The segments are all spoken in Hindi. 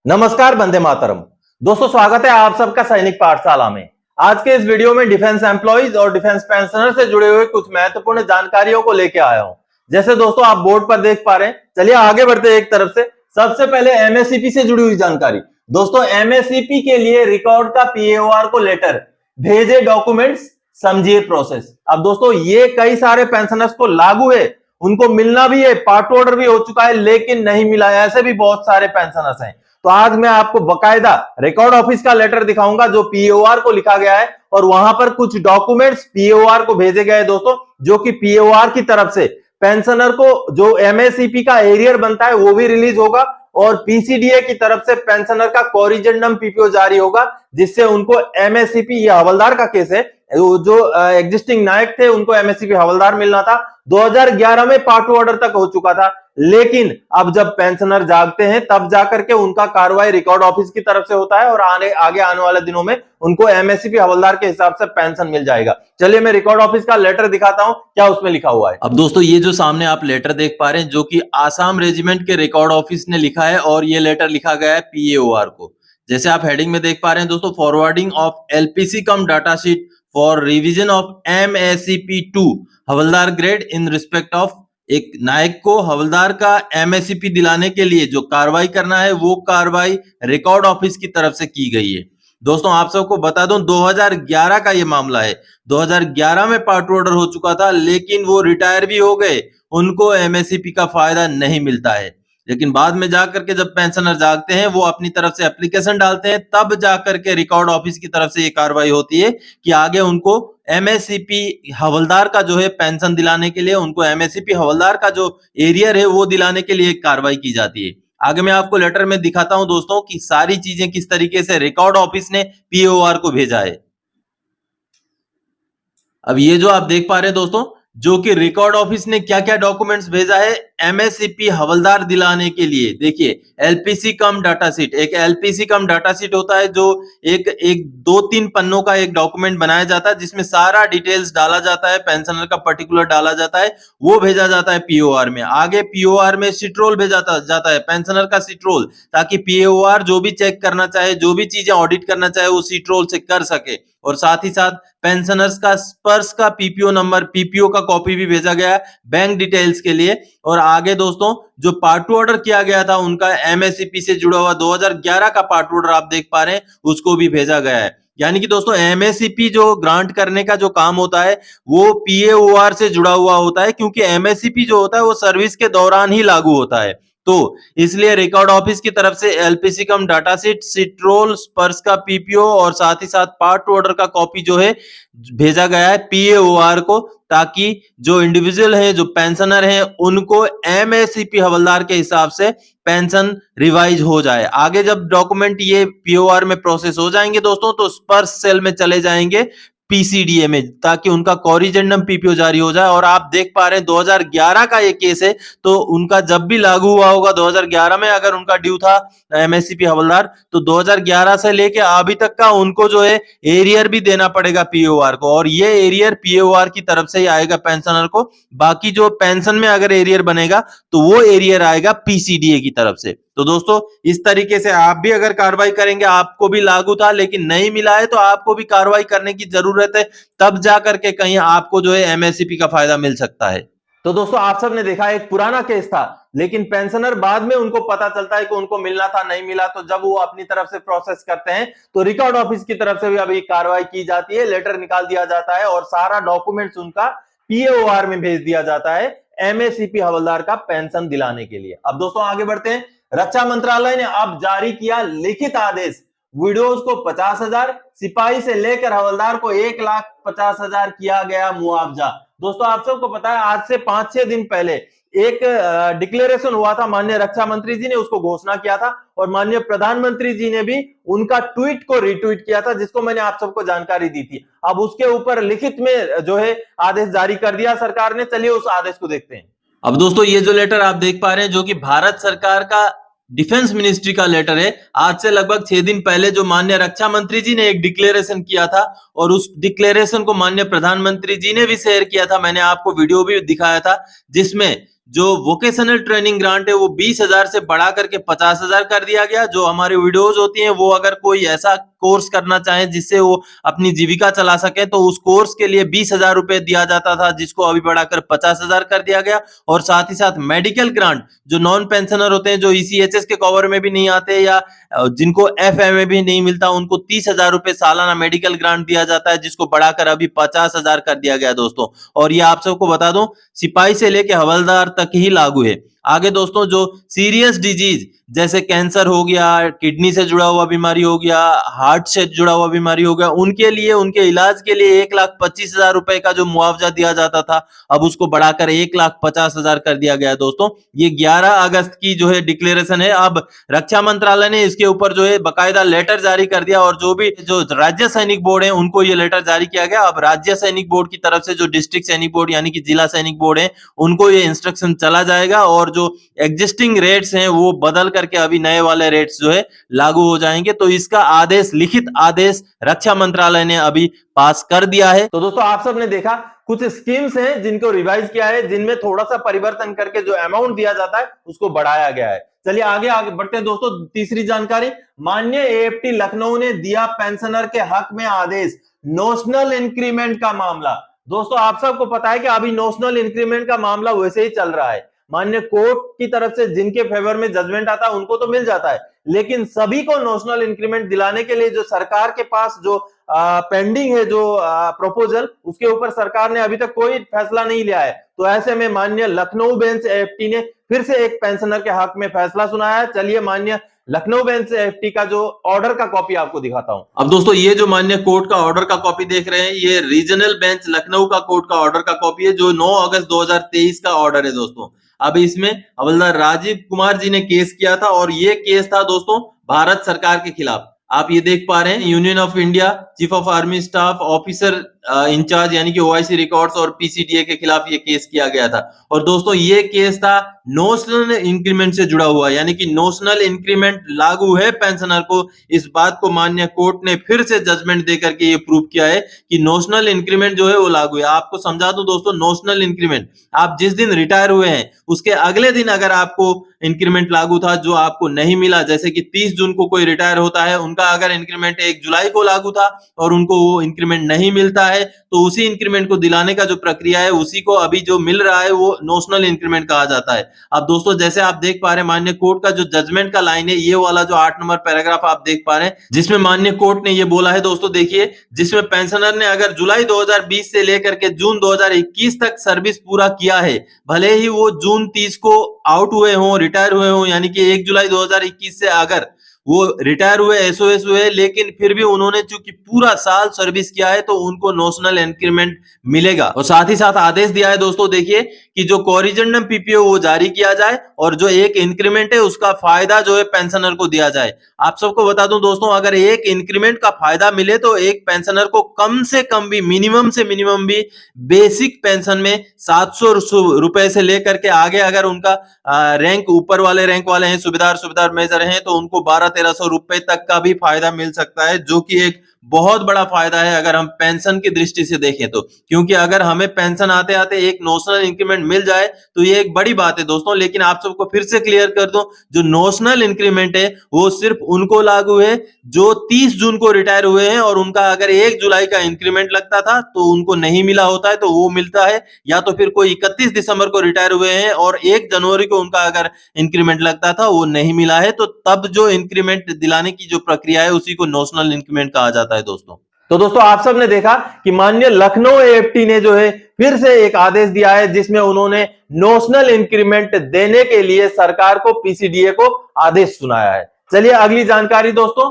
नमस्कार, वंदे मातरम। दोस्तों, स्वागत है आप सबका सैनिक पाठशाला में। आज के इस वीडियो में डिफेंस एम्प्लॉइज और डिफेंस पेंशनर से जुड़े हुए कुछ महत्वपूर्ण जानकारियों को लेके आया हूं। जैसे दोस्तों आप बोर्ड पर देख पा रहे हैं, चलिए आगे बढ़ते हैं एक तरफ से। सबसे पहले एमएससीपी से जुड़ी हुई जानकारी। दोस्तों, एमएससीपी के लिए रिकॉर्ड का पीएओआर को लेटर भेजे, डॉक्यूमेंट्स समझिए प्रोसेस। अब दोस्तों ये कई सारे पेंशनर्स को लागू है, उनको मिलना भी है, पार्ट ऑर्डर भी हो चुका है, लेकिन नहीं मिला है। ऐसे भी बहुत सारे पेंशनर्स हैं। तो आज मैं आपको बकायदा रिकॉर्ड ऑफिस का लेटर दिखाऊंगा जो पीओआर को लिखा गया है, और वहां पर कुछ डॉक्यूमेंट्स पीओआर को भेजे गए दोस्तों, जो कि पीओआर की तरफ से पेंशनर को जो एमएससीपी का एरियर बनता है वो भी रिलीज होगा, और पीसीडीए की तरफ से पेंशनर का कोरिजेंडम पीपीओ जारी होगा, जिससे उनको एमएससीपी, ये हवलदार का केस है, जो एग्जिस्टिंग नायक थे उनको एमएससीपी हवलदार मिलना था। 2011 में पार्ट ऑर्डर तक हो चुका था, लेकिन अब जब पेंशनर जागते हैं तब जाकर के उनका कार्रवाई रिकॉर्ड ऑफिस की तरफ से होता है, और आगे आने वाले दिनों में उनको एमएससीपी हवलदार के हिसाब से पेंशन मिल जाएगा। चलिए मैं रिकॉर्ड ऑफिस का लेटर दिखाता हूं, क्या उसमें लिखा हुआ है। अब दोस्तों ये जो सामने आप लेटर देख पा रहे हैं, जो कि आसाम रेजिमेंट के रिकॉर्ड ऑफिस ने लिखा है, और ये लेटर लिखा गया है पीएओआर को। जैसे आप हेडिंग में देख पा रहे हैं दोस्तों, forwarding of LPC come data sheet for revision of MSCP 2 havildar grade in respect of. एक नायक को हवलदार का एमएससीपी दिलाने के लिए जो कार्रवाई करना है, वो कार्रवाई रिकॉर्ड ऑफिस की तरफ से की गई है। दोस्तों आप सबको बता दूं, 2011 का ये मामला है। 2011 में पार्ट ऑर्डर हो चुका था, लेकिन वो रिटायर भी हो गए, उनको एमएससीपी का फायदा नहीं मिलता है। लेकिन बाद में जाकर के जब पेंशनर जागते हैं, वो अपनी तरफ से एप्लीकेशन डालते हैं, तब जाकर के रिकॉर्ड ऑफिस की तरफ से ये कार्रवाई होती है कि आगे उनको एमएससीपी हवलदार का जो है पेंशन दिलाने के लिए, उनको एमएससीपी हवलदार का जो एरियर है वो दिलाने के लिए कार्रवाई की जाती है। आगे मैं आपको लेटर में दिखाता हूं दोस्तों कि सारी चीजें किस तरीके से रिकॉर्ड ऑफिस ने पीओआर को भेजा है। अब ये जो आप देख पा रहे हैं दोस्तों, जो कि रिकॉर्ड ऑफिस ने क्या क्या डॉक्यूमेंट्स भेजा है एमएससीपी हवलदार दिलाने के लिए। देखिए, एलपीसी कम डाटा शीट, एक एलपीसी कम डाटा शीट होता है जो एक 2-3 पन्नों का एक डॉक्यूमेंट बनाया जाता है, जिसमें सारा डिटेल्स डाला जाता है, पेंशनर का पर्टिकुलर डाला जाता है, वो भेजा जाता है पीओआर में। आगे पीओआर में सिट्रोल भेजा जाता है, पेंशनर का सिट्रोल, ताकि पीओआर जो भी चेक करना चाहे, जो भी चीजें ऑडिट करना चाहे, वो सिट्रोल से कर सके। और साथ ही साथ पेंशनर्स का स्पर्श का पीपीओ नंबर, पीपीओ का कॉपी भी भेजा गया है बैंक डिटेल्स के लिए। और आगे दोस्तों जो पार्ट ऑर्डर किया गया था उनका एमएससीपी से जुड़ा हुआ 2011 का पार्ट ऑर्डर आप देख पा रहे हैं, उसको भी भेजा गया है। यानी कि दोस्तों एमएससीपी जो ग्रांट करने का जो काम होता है वो पीएओआर से जुड़ा हुआ होता है, क्योंकि एमएससीपी जो होता है वो सर्विस के दौरान ही लागू होता है। तो इसलिए रिकॉर्ड ऑफिस की तरफ से एलपीसी कम डाटा शीट, सिट्रोल, स्पर्श का पीपीओ और साथ ही साथ पार्ट ऑर्डर का कॉपी जो है भेजा गया है पीएओआर को, ताकि जो इंडिविजुअल है, जो पेंशनर है, उनको एमएससीपी हवलदार के हिसाब से पेंशन रिवाइज हो जाए। आगे जब डॉक्यूमेंट ये पीओआर में प्रोसेस हो जाएंगे दोस्तों, तो स्पर्श सेल में चले जाएंगे पीसीडीए में, ताकि उनका कोरिजेंडम पीपीओ जारी हो जाए। और आप देख पा रहे हैं 2011 का ये केस है, तो उनका जब भी लागू हुआ होगा 2011 में, अगर उनका ड्यू था एमएससीपी हवलदार, तो 2011 से लेके अभी तक का उनको जो है एरियर भी देना पड़ेगा पीओआर को, और ये एरियर पीओआर की तरफ से ही आएगा पेंशनर को। बाकी जो पेंशन में अगर एरियर बनेगा तो वो एरियर आएगा पीसीडीए की तरफ से। तो दोस्तों इस तरीके से आप भी अगर कार्रवाई करेंगे, आपको भी लागू था लेकिन नहीं मिला है, तो आपको भी कार्रवाई करने की जरूरत है, तब जाकर के कहीं आपको जो है एमएससीपी का फायदा मिल सकता है। तो दोस्तों आप सबने देखा, एक पुराना केस था, लेकिन पेंशनर बाद में उनको पता चलता है कि उनको मिलना था, नहीं मिला, तो जब वो अपनी तरफ से प्रोसेस करते हैं तो रिकॉर्ड ऑफिस की तरफ से भी अभी कार्रवाई की जाती है, लेटर निकाल दिया जाता है और सारा डॉक्यूमेंट्स उनका पीओआर में भेज दिया जाता है एमएससीपी हवलदार का पेंशन दिलाने के लिए। अब दोस्तों आगे बढ़ते हैं। रक्षा मंत्रालय ने अब जारी किया लिखित आदेश, विडोज को 50,000, सिपाही से लेकर हवलदार को 1,50,000 किया गया मुआवजा। दोस्तों आप सबको पता है, आज से 5-6 दिन पहले एक डिक्लेरेशन हुआ था, माननीय रक्षा मंत्री जी ने उसको घोषणा किया था, और माननीय प्रधानमंत्री जी ने भी उनका ट्वीट को रिट्वीट किया था, जिसको मैंने आप सबको जानकारी दी थी। अब उसके ऊपर लिखित में जो है आदेश जारी कर दिया सरकार ने। चलिए उस आदेश को देखते हैं। अब दोस्तों ये जो लेटर आप देख पा रहे हैं, जो कि भारत सरकार का डिफेंस मिनिस्ट्री का लेटर है, आज से लगभग 6 दिन पहले जो माननीय रक्षा मंत्री जी ने एक डिक्लेरेशन किया था, और उस डिक्लेरेशन को माननीय प्रधानमंत्री जी ने भी शेयर किया था, मैंने आपको वीडियो भी दिखाया था, जिसमें जो वोकेशनल ट्रेनिंग ग्रांट है वो 20,000 से बढ़ा करके 50,000 कर दिया गया। जो हमारी वीडियोज होती हैं वो अगर कोई ऐसा कोर्स करना चाहे जिससे वो अपनी जीविका चला सके तो उस कोर्स के लिए 20,000 रुपए दिया जाता था, जिसको अभी बढ़ाकर 50,000 कर दिया गया। और साथ ही साथ मेडिकल ग्रांट जो नॉन पेंशनर होते हैं, जो ईसीएचएस के कवर में भी नहीं आते या जिनको एफएमए भी नहीं मिलता, उनको 30,000 रुपए सालाना मेडिकल ग्रांट दिया जाता है, जिसको बढ़ाकर अभी 50,000 कर दिया गया दोस्तों। और ये आप सबको बता दूं, सिपाही से लेके हवलदार तक ही लागू है। आगे दोस्तों, जो सीरियस डिजीज जैसे कैंसर हो गया, किडनी से जुड़ा हुआ बीमारी हो गया, हार्ट से जुड़ा हुआ बीमारी हो गया, उनके लिए उनके इलाज के लिए 1,25,000 रुपए का जो मुआवजा दिया जाता था, अब उसको बढ़ाकर 1,50,000 कर दिया गया दोस्तों। ये 11 अगस्त की जो है डिक्लेरेशन है। अब रक्षा मंत्रालय ने इसके ऊपर जो है बकायदा लेटर जारी कर दिया और जो राज्य सैनिक बोर्ड है उनको ये लेटर जारी किया गया। अब राज्य सैनिक बोर्ड की तरफ से जो डिस्ट्रिक्ट सैनिक बोर्ड यानी कि जिला सैनिक बोर्ड है उनको ये इंस्ट्रक्शन चला जाएगा और जो एग्जिस्टिंग रेट्स हैं वो बदल करके अभी नए वाले रेट्स जो है लागू हो जाएंगे। तो इसका आदेश, लिखित आदेश रक्षा मंत्रालय ने अभी पास कर दिया है। तो दोस्तों आप सबने देखा कुछ स्कीम्स हैं जिनको रिवाइज किया है, जिनमें थोड़ा सा परिवर्तन करके जो अमाउंट दिया जाता है उसको बढ़ाया गया है। चलिए आगे बढ़ते हैं दोस्तों। तीसरी जानकारी, माननीय एएफटी लखनऊ ने दिया पेंशनर के हक में आदेश, नोशनल इंक्रीमेंट का मामला। दोस्तों आप सबको पता है कि अभी नोशनल इंक्रीमेंट का मामला वैसे ही चल रहा है। माननीय कोर्ट की तरफ से जिनके फेवर में जजमेंट आता है उनको तो मिल जाता है, लेकिन सभी को नोशनल इंक्रीमेंट दिलाने के लिए जो सरकार के पास जो पेंडिंग है, जो प्रपोजल, उसके ऊपर सरकार ने अभी तक कोई फैसला नहीं लिया है। तो ऐसे में माननीय लखनऊ बेंच एएफटी ने फिर से एक पेंशनर के हक में फैसला सुनाया है। चलिए माननीय लखनऊ बेंच एएफटी का जो ऑर्डर का कॉपी आपको दिखाता हूं। अब दोस्तों ये जो माननीय कोर्ट का ऑर्डर का कॉपी देख रहे हैं, ये रीजनल बेंच लखनऊ का कोर्ट का ऑर्डर का कॉपी है, जो 9 अगस्त 2023 का ऑर्डर है दोस्तों। अब इसमें हवलदार राजीव कुमार जी ने केस किया था और ये केस था दोस्तों भारत सरकार के खिलाफ। आप ये देख पा रहे हैं, union of India chief of army staff officer incharge यानी कि ओआईसी रिकॉर्ड्स और पीसीडीए के खिलाफ ये केस किया गया था। और दोस्तों ये केस था नोशनल इंक्रीमेंट से जुड़ा हुआ, यानी कि नोशनल इंक्रीमेंट लागू है पेंशनर को। इस बात को माननीय कोर्ट ने फिर से जजमेंट देकर के ये प्रूव किया है कि नोशनल इंक्रीमेंट जो है वो लागू है। आपको समझा दूं दोस्तों, नोशनल इंक्रीमेंट, आप जिस दिन रिटायर हुए हैं उसके अगले दिन अगर आपको इंक्रीमेंट लागू था जो आपको नहीं मिला, जैसे कि 30 जून को कोई रिटायर होता है, उनका अगर इंक्रीमेंट 1 जुलाई को लागू था और उनको वो इंक्रीमेंट नहीं मिलता है, तो उसी इंक्रीमेंट को दिलाने का जो प्रक्रिया है उसी को अभी जो मिल रहा है वो नोशनल इंक्रीमेंट कहा जाता है। अब दोस्तों जैसे आप देख पा रहे हैं, माननीय कोर्ट का जो जजमेंट का लाइन है, ये वाला जो 8 नंबर पैराग्राफ आप देख पा रहे हैं, जिसमें माननीय कोर्ट ने ये बोला है दोस्तों, देखिए, जिसमें पेंशनर ने अगर जुलाई 2020 से लेकर के जून 2021 तक सर्विस पूरा किया है, भले ही वो जून 30 को आउट हुए हों, रिटायर हुए हों, यानी कि 1 जुलाई 2021 से अगर वो रिटायर हुए, एसओएस हुए, लेकिन फिर भी उन्होंने चूंकि पूरा साल सर्विस किया है तो उनको नोशनल इंक्रीमेंट मिलेगा। और साथ ही साथ आदेश दिया है दोस्तों, देखिए, कि जो कोरिजेंडम पीपीओ वो जारी किया जाए और जो एक इंक्रीमेंट है उसका फायदा जो है पेंशनर को दिया जाए। आप सबको बता दूं दोस्तों, अगर एक इंक्रीमेंट का फायदा मिले तो एक पेंशनर को कम से कम भी, मिनिमम से मिनिमम भी बेसिक पेंशन में 700 रुपए से लेकर के आगे, अगर उनका रैंक ऊपर वाले रैंक वाले हैं, सुबेदार मेजर हैं, तो उनको 1200-1300 रुपए तक का भी फायदा मिल सकता है, जो कि एक बहुत बड़ा फायदा है अगर हम पेंशन की दृष्टि से देखें तो। क्योंकि अगर हमें पेंशन आते आते एक नोशनल इंक्रीमेंट मिल जाए तो ये एक बड़ी बात है दोस्तों। लेकिन आप सबको फिर से क्लियर कर दूं, जो नोशनल इंक्रीमेंट है वो सिर्फ उनको लागू है जो 30 जून को रिटायर हुए हैं और उनका अगर 1 जुलाई का इंक्रीमेंट लगता था तो उनको नहीं मिला होता है, तो वो मिलता है। या तो फिर कोई 31 दिसंबर को रिटायर हुए हैं और 1 जनवरी को उनका अगर इंक्रीमेंट लगता था, वो नहीं मिला है, तो तब जो इंक्रीमेंट दिलाने की जो प्रक्रिया है उसी को नोशनल इंक्रीमेंट कहा जाता है दोस्तों। तो दोस्तों आप सबने देखा कि माननीय लखनऊ एएफटी ने जो है फिर से एक आदेश दिया है, जिसमें उन्होंने नोशनल इंक्रीमेंट देने के लिए सरकार को, पीसीडीए को आदेश सुनाया है। चलिए अगली जानकारी दोस्तों,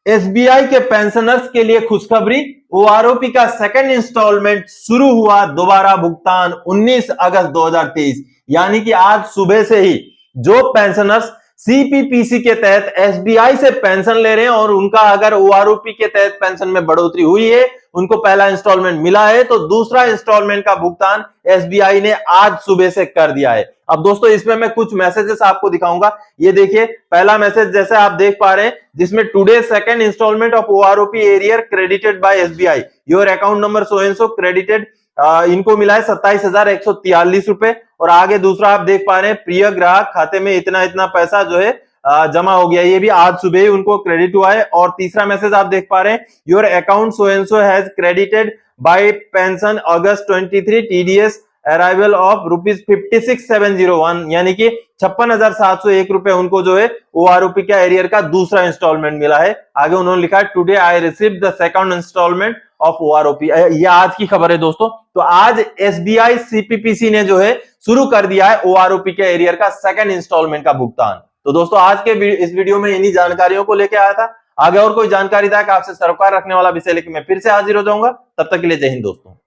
एसबीआई के पेंशनर्स के लिए खुशखबरी, ओआरओपी का सेकंड इंस्टॉलमेंट शुरू हुआ, दोबारा भुगतान 19 अगस्त 2023, यानी कि आज सुबह से ही जो पेंशनर्स सीपीपीसी के तहत एसबीआई से पेंशन ले रहे हैं और उनका अगर ओआरओपी के तहत पेंशन में बढ़ोतरी हुई है, उनको पहला इंस्टॉलमेंट मिला है, तो दूसरा इंस्टॉलमेंट का भुगतान एसबीआई ने आज सुबह से कर दिया है। अब दोस्तों इसमें मैं कुछ मैसेजेस आपको दिखाऊंगा। ये देखिए, पहला मैसेज जैसे आप देख पा रहे हैं, जिसमें today second instalment of OROP arrear credited by SBI, your account number so and so credited इनको मिला है 27,143 रुपए। और आगे दूसरा आप देख पा रहे हैं, प्रिय ग्राहक खाते में इतना इतना पैसा जो है जमा हो गया, ये भी आज सुबह ही उनको क्रेडिट हुआ है। और तीसरा मैसेज आप देख पा रहे हैं, your account so and so has credited bye pension August 23 TDS arrival of ₹56,701, यानी कि 56,701 रुपए उनको जो है ओआरओपी के एरियर का दूसरा इंस्टॉलमेंट मिला है। आगे उन्होंने लिखा है, today I received the second instalment of OROP. ये आज की खबर है दोस्तों। तो आज एसबीआई सीपीपीसी ने जो है शुरू कर दिया है ओआरओपी के एरियर का सेकंड इंस्टॉलमेंट का भुगतान। तो दोस्तों आज के इस वीडियो में इन्हीं जानकारियों को लेकर आया था। आगे और कोई जानकारी था कि आपसे सरोकार रखने वाला विषय लेकर मैं फिर से हाजिर हो जाऊंगा। तब तक के लिए जय हिंद दोस्तों।